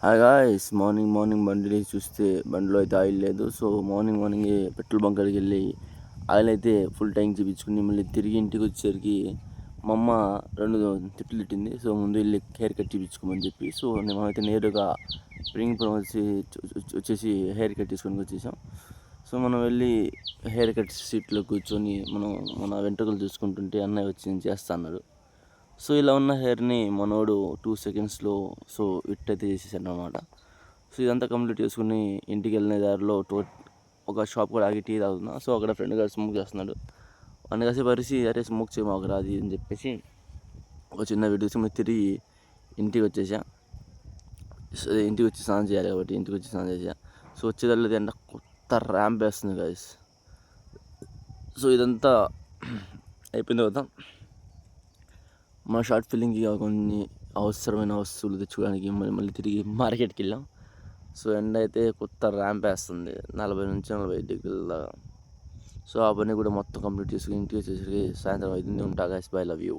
Hi guys, morning morning బండి లేచి చూస్తే బండిలో అయితే ఆయిల్ లేదు. సో మార్నింగే పెట్రోల్ బంక్ కాడికి వెళ్ళి ఆయిల్ అయితే ఫుల్ ట్యాంక్ చేయించుకుని మళ్ళీ తిరిగి ఇంటికి వచ్చేసరికి మా అమ్మ 2 తిట్లు తిట్టింది. సో ముందు వెళ్ళి హెయిర్ కట్ చేయించుకోమని చెప్పి, సో మేమైతే నేరుగా ప్రింగ్పురం వచ్చేసి హెయిర్ కట్ తీసుకొని వచ్చేసాం. సో మనం వెళ్ళి హెయిర్ కట్ సీట్లో కూర్చొని మన వెంట్రుకలు చూసుకుంటుంటే అన్నయ్య వచ్చి చేస్తా అన్నాడు. సో ఇలా ఉన్న హెయిర్ని మనోడు 2 సెకండ్స్లో సో అయితే చేసేసాడు అనమాట. సో ఇదంతా కంప్లీట్ చేసుకుని ఇంటికి వెళ్ళిన దారిలో ఒక షాప్ కూడా ఆగి టీ తాగుతున్నా. సో అక్కడ ఫ్రెండ్ గారు స్మోక్ చేస్తున్నాడు. వాడిని కాసేపు పరిచి అరే స్మోక్ చేయమాకరా అది అని చెప్పేసి ఒక చిన్న వీడియో తీసుకుని తిరిగి ఇంటికి వచ్చేసా. ఇంటికి వచ్చి స్నానం చేయాలి కాబట్టి ఇంటికి వచ్చి స్నానం చేసా. సో వచ్చేదారిలో ఎండ కొత్త ర్యాంప్ వేస్తుంది గాయస్. సో ఇదంతా అయిపోయిన తర్వాత మా షార్ట్ ఫిల్లింగ్కి కొన్ని అవసరమైన వస్తువులు తెచ్చుకోవడానికి మళ్ళీ తిరిగి మార్కెట్కి వెళ్ళాం. సో ఎండ అయితే కొత్త ర్యాంప్ వేస్తుంది 40 నుంచి 40 డిగ్రీల దాకా. సో ఆ పని కూడా మొత్తం కంప్లీట్ చేసుకుని ఇంటికి వచ్చేసరికి సాయంత్రం 5 ఉంటా గాయస్. By, love you.